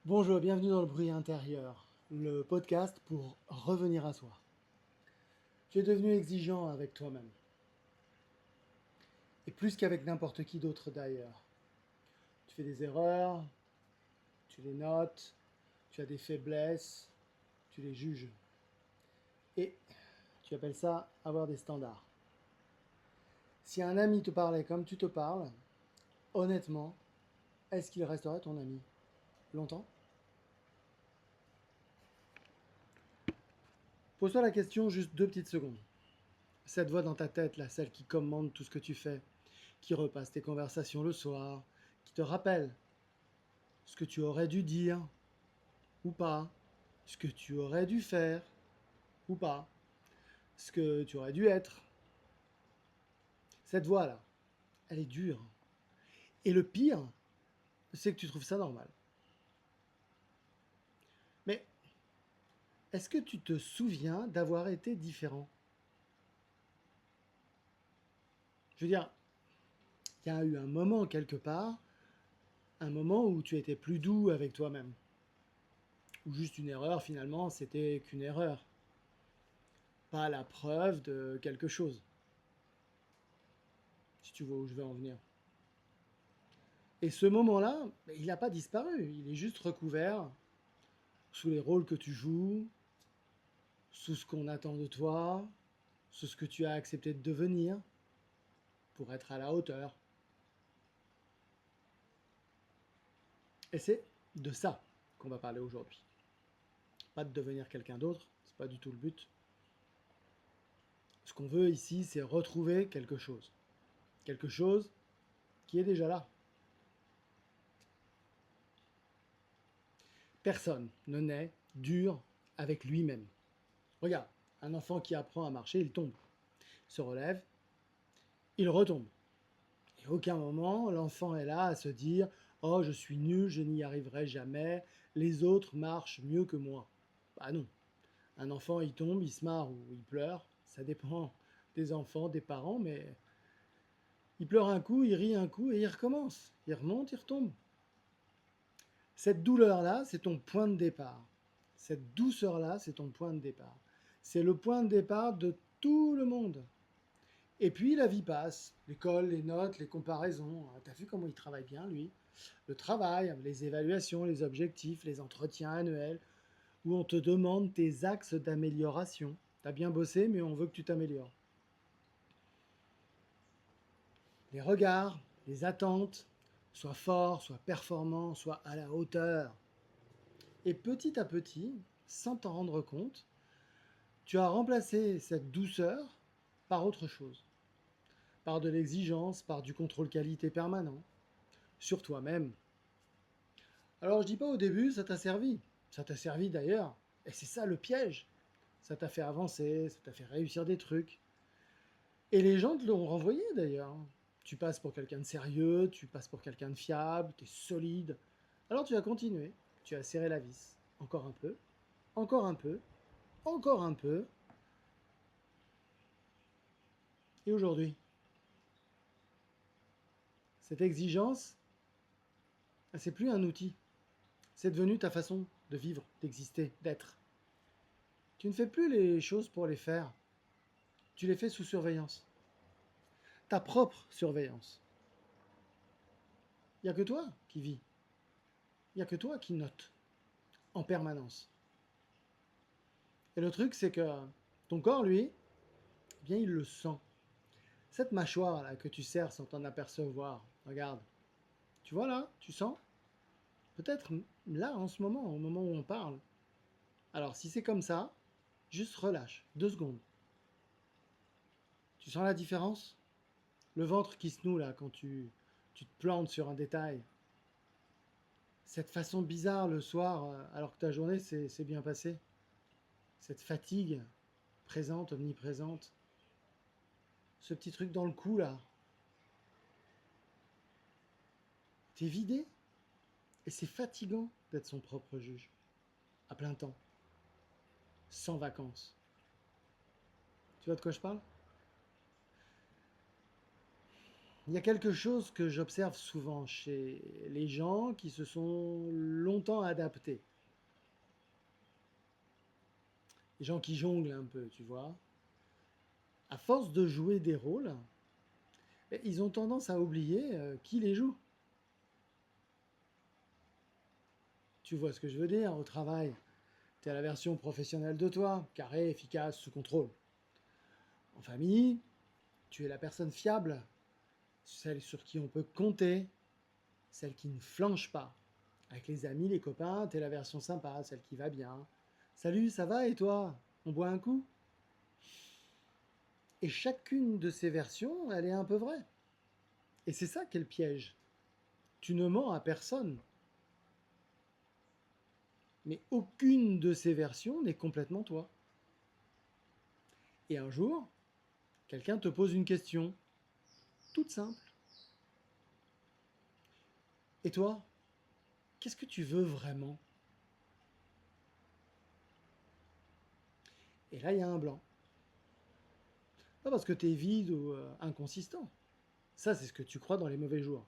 Bonjour, bienvenue dans le bruit intérieur, le podcast pour revenir à soi. Tu es devenu exigeant avec toi-même, et plus qu'avec n'importe qui d'autre d'ailleurs. Tu fais des erreurs, tu les notes, tu as des faiblesses, tu les juges. Et tu appelles ça avoir des standards. Si un ami te parlait comme tu te parles, honnêtement, est-ce qu'il resterait ton ami longtemps? Pose-toi la question juste 2 petites secondes. Cette voix dans ta tête, là, celle qui commande tout ce que tu fais, qui repasse tes conversations le soir, qui te rappelle ce que tu aurais dû dire ou pas, ce que tu aurais dû faire ou pas, ce que tu aurais dû être. Cette voix-là, elle est dure. Et le pire, c'est que tu trouves ça normal. Mais est-ce que tu te souviens d'avoir été différent? Je veux dire, il y a eu un moment quelque part, un moment où tu étais plus doux avec toi-même. Ou juste une erreur, finalement, c'était qu'une erreur. Pas la preuve de quelque chose, si tu vois où je veux en venir. Et ce moment-là, il n'a pas disparu, il est juste recouvert sous les rôles que tu joues, sous ce qu'on attend de toi, sous ce que tu as accepté de devenir pour être à la hauteur. Et c'est de ça qu'on va parler aujourd'hui. Pas de devenir quelqu'un d'autre, c'est pas du tout le but. Ce qu'on veut ici, c'est retrouver quelque chose. Quelque chose qui est déjà là. Personne ne naît dur avec lui-même. Regarde, un enfant qui apprend à marcher, il tombe, se relève, il retombe. Et à aucun moment, l'enfant est là à se dire « Oh, je suis nul, je n'y arriverai jamais, les autres marchent mieux que moi. » Bah non. Un enfant, il tombe, il se marre ou il pleure. Ça dépend des enfants, des parents, mais il pleure un coup, il rit un coup et il recommence. Il remonte, il retombe. Cette douleur-là, c'est ton point de départ. Cette douceur-là, c'est ton point de départ. C'est le point de départ de tout le monde. Et puis la vie passe, l'école, les notes, les comparaisons. T'as vu comment il travaille bien, lui? Le travail, les évaluations, les objectifs, les entretiens annuels, où on te demande tes axes d'amélioration. T'as bien bossé, mais on veut que tu t'améliores. Les regards, les attentes, sois fort, sois performant, sois à la hauteur. Et petit à petit, sans t'en rendre compte, tu as remplacé cette douceur par autre chose. Par de l'exigence, par du contrôle qualité permanent, sur toi-même. Alors je dis pas au début, ça t'a servi. Ça t'a servi d'ailleurs. Et c'est ça le piège. Ça t'a fait avancer, ça t'a fait réussir des trucs. Et les gens te l'ont renvoyé d'ailleurs. Tu passes pour quelqu'un de sérieux, tu passes pour quelqu'un de fiable, tu es solide. Alors tu as continué, tu as serré la vis. Encore un peu, encore un peu, encore un peu. Et aujourd'hui, cette exigence, c'est plus un outil. C'est devenu ta façon de vivre, d'exister, d'être. Tu ne fais plus les choses pour les faire. Tu les fais sous surveillance. Ta propre surveillance. Il n'y a que toi qui vis. Il n'y a que toi qui note en permanence. Et le truc, c'est que ton corps, lui, eh bien, il le sent. Cette mâchoire là que tu serres sans t'en apercevoir, regarde. Tu vois là, tu sens? Peut-être là, en ce moment, au moment où on parle. Alors, si c'est comme ça, juste relâche, 2 secondes. Tu sens la différence? Le ventre qui se noue là quand tu te plantes sur un détail. Cette façon bizarre le soir, alors que ta journée s'est bien passée. Cette fatigue présente, omniprésente. Ce petit truc dans le cou là. T'es vidé. Et c'est fatigant d'être son propre juge. À plein temps. Sans vacances. Tu vois de quoi je parle? Il y a quelque chose que j'observe souvent chez les gens qui se sont longtemps adaptés. Les gens qui jonglent un peu, tu vois. À force de jouer des rôles, ils ont tendance à oublier qui les joue. Tu vois ce que je veux dire? Au travail, tu es à la version professionnelle de toi, carré, efficace, sous contrôle. En famille, tu es la personne fiable, celle sur qui on peut compter, celle qui ne flanche pas. Avec les amis, les copains, tu es la version sympa, celle qui va bien. Salut, ça va et toi? On boit un coup? Et chacune de ces versions, elle est un peu vraie. Et c'est ça qu'est le piège. Tu ne mens à personne. Mais aucune de ces versions n'est complètement toi. Et un jour, quelqu'un te pose une question, toute simple. Et toi, qu'est-ce que tu veux vraiment? Et là, il y a un blanc. Pas parce que tu es vide ou inconsistant. Ça, c'est ce que tu crois dans les mauvais jours.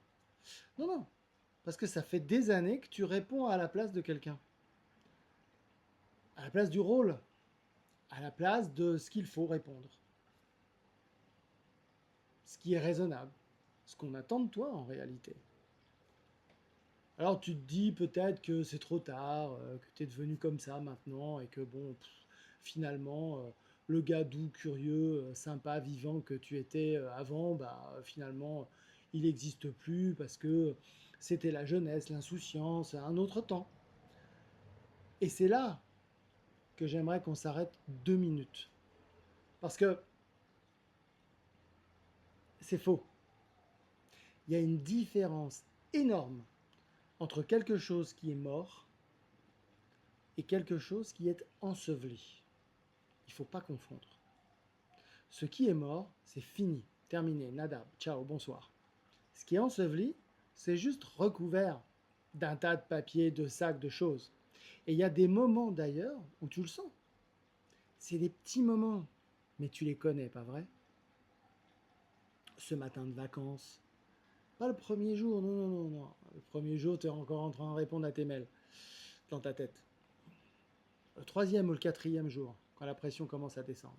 Non, non. Parce que ça fait des années que tu réponds à la place de quelqu'un. À la place du rôle. À la place de ce qu'il faut répondre. Ce qui est raisonnable. Ce qu'on attend de toi en réalité. Alors tu te dis peut-être que c'est trop tard, que tu es devenu comme ça maintenant et que bon, finalement, le gars doux, curieux, sympa, vivant que tu étais avant, bah finalement, il n'existe plus parce que c'était la jeunesse, l'insouciance, un autre temps. Et c'est là que j'aimerais qu'on s'arrête 2 minutes. Parce que c'est faux. Il y a une différence énorme entre quelque chose qui est mort et quelque chose qui est enseveli. Il ne faut pas confondre. Ce qui est mort, c'est fini, terminé, nada, ciao, bonsoir. Ce qui est enseveli, c'est juste recouvert d'un tas de papiers, de sacs, de choses. Et il y a des moments d'ailleurs où tu le sens. C'est des petits moments, mais tu les connais, pas vrai? Ce matin de vacances. Pas le premier jour, non, non, non, non. Le premier jour, tu es encore en train de répondre à tes mails dans ta tête. Le troisième ou le quatrième jour, quand la pression commence à descendre.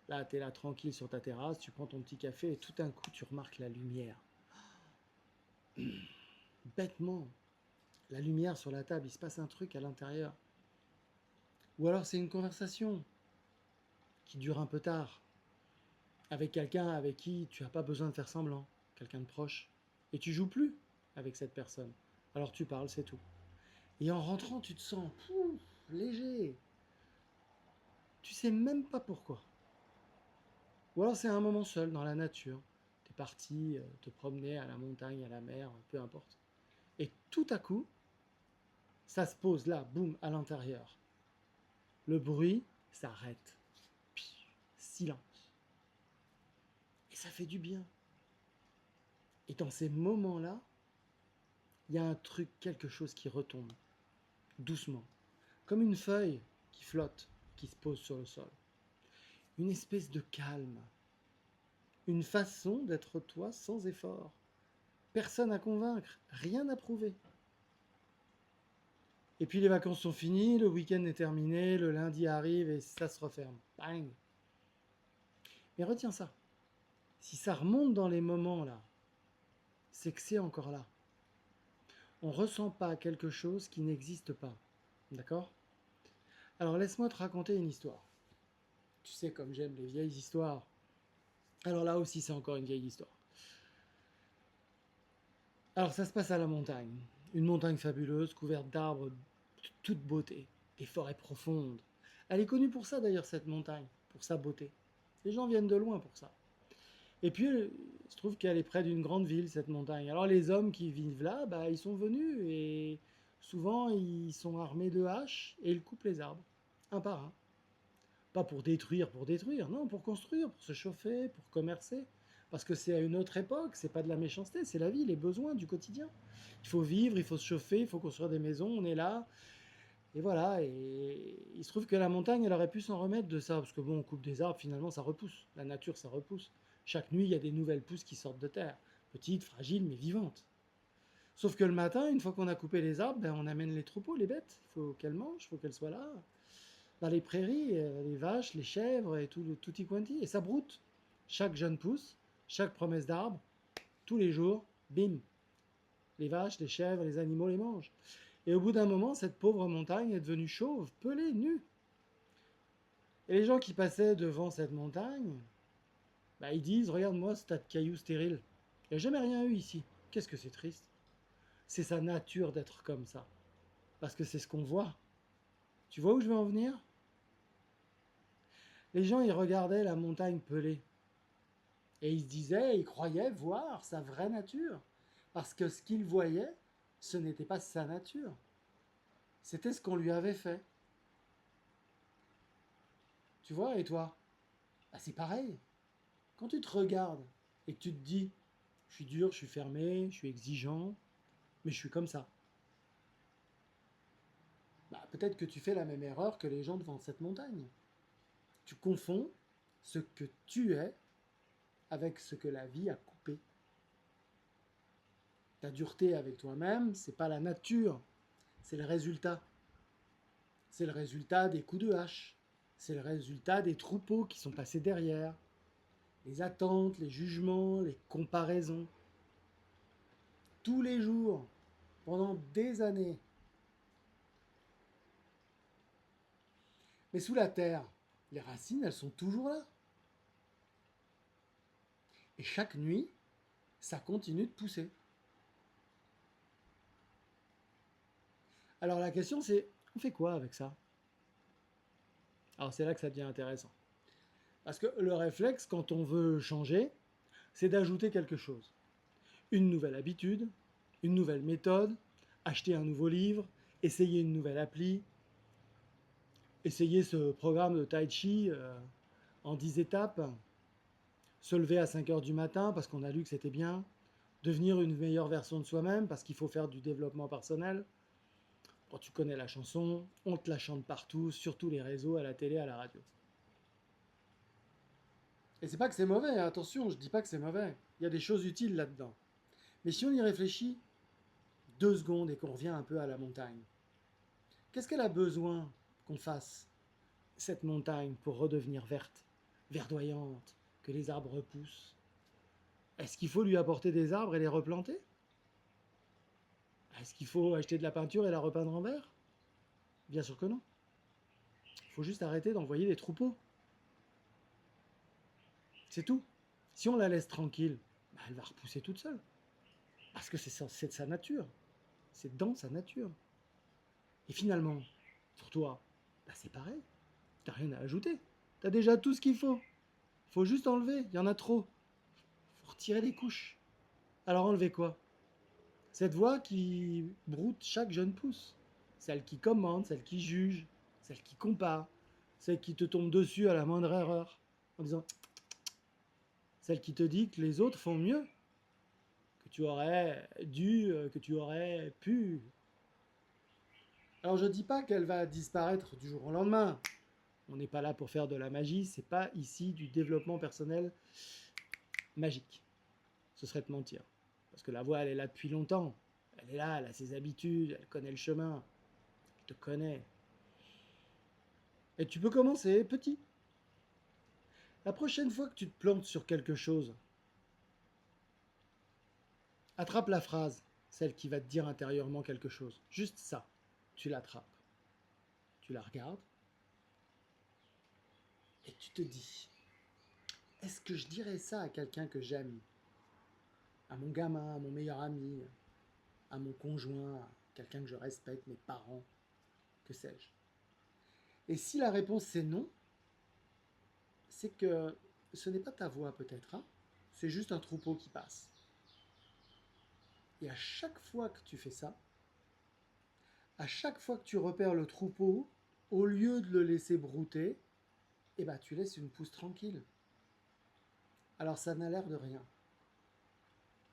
Là, tu es là tranquille sur ta terrasse, tu prends ton petit café et tout d'un coup, tu remarques la lumière. Bêtement, la lumière sur la table, il se passe un truc à l'intérieur. Ou alors c'est une conversation qui dure un peu tard, avec quelqu'un avec qui tu n'as pas besoin de faire semblant, quelqu'un de proche. Et tu joues plus avec cette personne. Alors tu parles, c'est tout. Et en rentrant, tu te sens léger. Tu sais même pas pourquoi. Ou alors c'est un moment seul dans la nature. Tu es parti te promener à la montagne, à la mer, peu importe. Et tout à coup, ça se pose là, boum, à l'intérieur. Le bruit s'arrête. Silence. Et ça fait du bien. Et dans ces moments-là, il y a un truc, quelque chose qui retombe, doucement. Comme une feuille qui flotte, qui se pose sur le sol. Une espèce de calme. Une façon d'être toi sans effort. Personne à convaincre, rien à prouver. Et puis les vacances sont finies, le week-end est terminé, le lundi arrive et ça se referme. Bang. Mais retiens ça. Si ça remonte dans les moments là, c'est que c'est encore là. On ne ressent pas quelque chose qui n'existe pas. D'accord? Alors laisse-moi te raconter une histoire. Tu sais comme j'aime les vieilles histoires. Alors là aussi c'est encore une vieille histoire. Alors ça se passe à la montagne. Une montagne fabuleuse, couverte d'arbres de toute beauté. Des forêts profondes. Elle est connue pour ça d'ailleurs cette montagne, pour sa beauté. Les gens viennent de loin pour ça. Et puis, il se trouve qu'elle est près d'une grande ville, cette montagne. Alors les hommes qui vivent là, bah, ils sont venus et souvent ils sont armés de haches et ils coupent les arbres, un par un. Pas pour détruire, non, pour construire, pour se chauffer, pour commercer. Parce que c'est à une autre époque, c'est pas de la méchanceté, c'est la vie, les besoins du quotidien. Il faut vivre, il faut se chauffer, il faut construire des maisons, on est là. Et voilà, et il se trouve que la montagne, elle aurait pu s'en remettre de ça, parce que bon, on coupe des arbres, finalement, ça repousse. La nature, ça repousse. Chaque nuit, il y a des nouvelles pousses qui sortent de terre. petite, fragile, mais vivante. Sauf que le matin, une fois qu'on a coupé les arbres, on amène les troupeaux, les bêtes. Il faut qu'elles mangent, il faut qu'elles soient là. Dans les prairies, les vaches, les chèvres et tout y quanti. Et ça broute. Chaque jeune pousse, chaque promesse d'arbre, tous les jours, bim. Les vaches, les chèvres, les animaux les mangent. Et au bout d'un moment, cette pauvre montagne est devenue chauve, pelée, nue. Et les gens qui passaient devant cette montagne, ils disent, regarde-moi ce tas de cailloux stériles. Il n'y a jamais rien eu ici. Qu'est-ce que c'est triste. C'est sa nature d'être comme ça. Parce que c'est ce qu'on voit. Tu vois où je veux en venir? Les gens, ils regardaient la montagne pelée. Et ils se disaient, ils croyaient voir sa vraie nature. Parce que ce qu'ils voyaient, ce n'était pas sa nature. C'était ce qu'on lui avait fait. Tu vois, et toi? C'est pareil. Quand tu te regardes et que tu te dis, je suis dur, je suis fermé, je suis exigeant, mais je suis comme ça. Peut-être que tu fais la même erreur que les gens devant cette montagne. Tu confonds ce que tu es avec ce que la vie a coupé. Ta dureté avec toi-même, c'est pas la nature, c'est le résultat. C'est le résultat des coups de hache. C'est le résultat des troupeaux qui sont passés derrière. Les attentes, les jugements, les comparaisons. Tous les jours, pendant des années. Mais sous la terre, les racines, elles sont toujours là. Et chaque nuit, ça continue de pousser. Alors la question c'est, on fait quoi avec ça? Alors c'est là que ça devient intéressant. Parce que le réflexe, quand on veut changer, c'est d'ajouter quelque chose. Une nouvelle habitude, une nouvelle méthode, acheter un nouveau livre, essayer une nouvelle appli, essayer ce programme de Tai Chi en 10 étapes, se lever à 5 heures du matin parce qu'on a lu que c'était bien, devenir une meilleure version de soi-même parce qu'il faut faire du développement personnel. Quand tu connais la chanson, on te la chante partout, sur tous les réseaux, à la télé, à la radio. Et c'est pas que c'est mauvais, hein, attention, je dis pas que c'est mauvais. Il y a des choses utiles là-dedans. Mais si on y réfléchit 2 secondes et qu'on revient un peu à la montagne, qu'est-ce qu'elle a besoin qu'on fasse, cette montagne, pour redevenir verte, verdoyante, que les arbres repoussent? Est-ce qu'il faut lui apporter des arbres et les replanter? Est-ce qu'il faut acheter de la peinture et la repeindre en vert? Bien sûr que non. Il faut juste arrêter d'envoyer des troupeaux. C'est tout. Si on la laisse tranquille, elle va repousser toute seule. Parce que c'est de sa nature. C'est dans sa nature. Et finalement, pour toi, c'est pareil. T'as rien à ajouter. T'as déjà tout ce qu'il faut. Faut juste enlever. Il y en a trop. Faut retirer les couches. Alors enlever quoi? Cette voix qui broute chaque jeune pousse. Celle qui commande, celle qui juge, celle qui compare, celle qui te tombe dessus à la moindre erreur, en disant, celle qui te dit que les autres font mieux, que tu aurais dû, que tu aurais pu. Alors je ne dis pas qu'elle va disparaître du jour au lendemain. On n'est pas là pour faire de la magie, c'est pas ici du développement personnel magique. Ce serait de mentir. Parce que la voix, elle est là depuis longtemps. Elle est là, elle a ses habitudes, elle connaît le chemin. Elle te connaît. Et tu peux commencer petit. La prochaine fois que tu te plantes sur quelque chose, attrape la phrase, celle qui va te dire intérieurement quelque chose. Juste ça. Tu l'attrapes. Tu la regardes. Et tu te dis, est-ce que je dirais ça à quelqu'un que j'aime? À mon gamin, à mon meilleur ami, à mon conjoint, à quelqu'un que je respecte, mes parents, que sais-je? Et si la réponse c'est non, c'est que ce n'est pas ta voix peut-être, hein, c'est juste un troupeau qui passe. Et à chaque fois que tu fais ça, à chaque fois que tu repères le troupeau, au lieu de le laisser brouter, tu laisses une pousse tranquille. Alors ça n'a l'air de rien.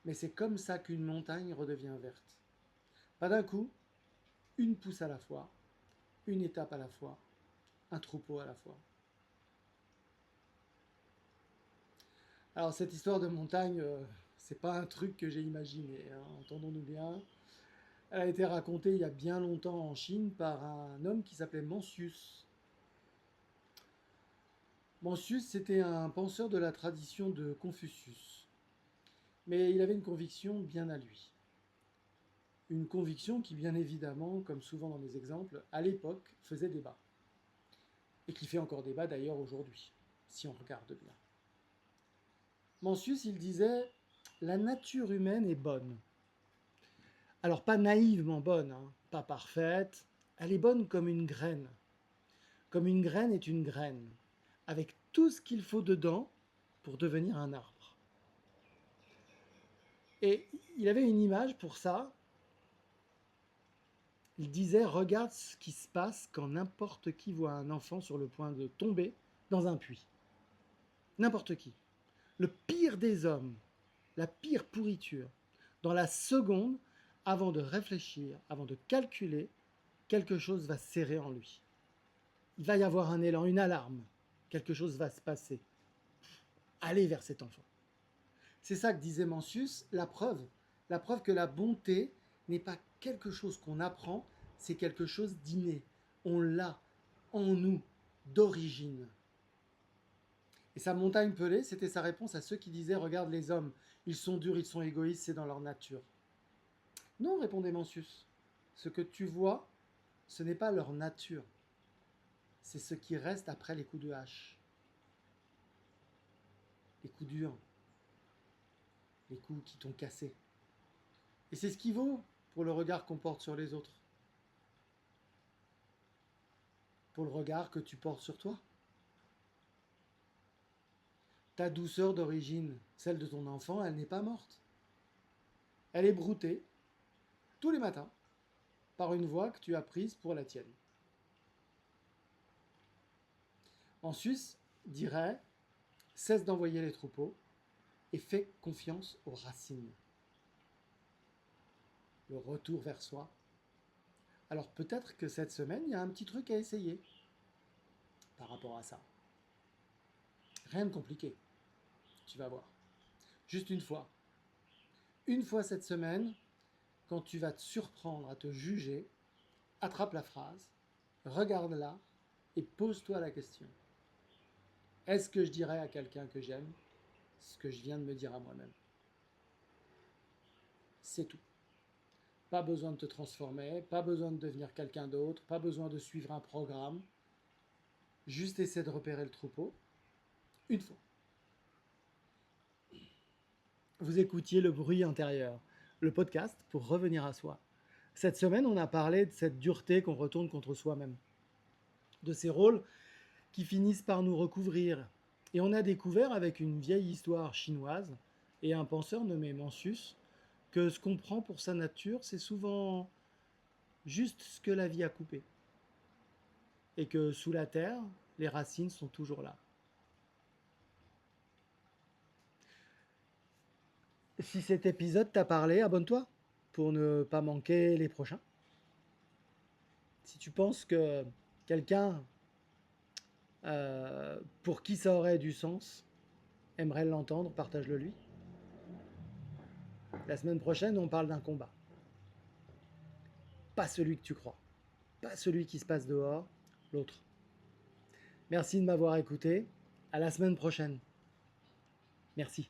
Mais c'est comme ça qu'une montagne redevient verte. Pas d'un coup, une pousse à la fois, une étape à la fois, un troupeau à la fois. Alors cette histoire de montagne, C'est pas un truc que j'ai imaginé, hein, entendons-nous bien. Elle a été racontée il y a bien longtemps en Chine par un homme qui s'appelait Mencius. Mencius, c'était un penseur de la tradition de Confucius. Mais il avait une conviction bien à lui. Une conviction qui, bien évidemment, comme souvent dans mes exemples, à l'époque, faisait débat. Et qui fait encore débat d'ailleurs aujourd'hui, si on regarde bien. Mencius, il disait, la nature humaine est bonne. Alors pas naïvement bonne, hein, pas parfaite, elle est bonne comme une graine. Comme une graine est une graine, avec tout ce qu'il faut dedans pour devenir un arbre. Et il avait une image pour ça. Il disait, regarde ce qui se passe quand n'importe qui voit un enfant sur le point de tomber dans un puits. N'importe qui. Le pire des hommes, la pire pourriture. Dans la seconde, avant de réfléchir, avant de calculer, quelque chose va serrer en lui. Il va y avoir un élan, une alarme. Quelque chose va se passer. Allez vers cet enfant. C'est ça que disait Mencius, la preuve. La preuve que la bonté n'est pas quelque chose qu'on apprend, c'est quelque chose d'inné. On l'a en nous, d'origine. Et sa montagne pelée, c'était sa réponse à ceux qui disaient « Regarde les hommes, ils sont durs, ils sont égoïstes, c'est dans leur nature. » Non, répondait Mencius. Ce que tu vois, ce n'est pas leur nature. C'est ce qui reste après les coups de hache. Les coups durs. Les coups qui t'ont cassé. Et c'est ce qui vaut pour le regard qu'on porte sur les autres. Pour le regard que tu portes sur toi. Ta douceur d'origine, celle de ton enfant, elle n'est pas morte. Elle est broutée, tous les matins, par une voix que tu as prise pour la tienne. En Suisse, dirait, cesse d'envoyer les troupeaux et fais confiance aux racines. Le retour vers soi. Alors peut-être que cette semaine, il y a un petit truc à essayer par rapport à ça. Rien de compliqué, tu vas voir. Juste une fois. Une fois cette semaine, quand tu vas te surprendre à te juger, attrape la phrase, regarde-la et pose-toi la question. Est-ce que je dirais à quelqu'un que j'aime ce que je viens de me dire à moi-même? C'est tout. Pas besoin de te transformer, pas besoin de devenir quelqu'un d'autre, pas besoin de suivre un programme. Juste essaie de repérer le troupeau, une fois. Vous écoutiez Le Bruit intérieur, le podcast pour revenir à soi. Cette semaine, on a parlé de cette dureté qu'on retourne contre soi-même, de ces rôles qui finissent par nous recouvrir. Et on a découvert avec une vieille histoire chinoise et un penseur nommé Mencius que ce qu'on prend pour sa nature, c'est souvent juste ce que la vie a coupé. Et que sous la terre, les racines sont toujours là. Si cet épisode t'a parlé, abonne-toi pour ne pas manquer les prochains. Si tu penses que quelqu'un pour qui ça aurait du sens aimerait l'entendre, partage-le lui. La semaine prochaine, on parle d'un combat. Pas celui que tu crois, pas celui qui se passe dehors, l'autre. Merci de m'avoir écouté. À la semaine prochaine. Merci.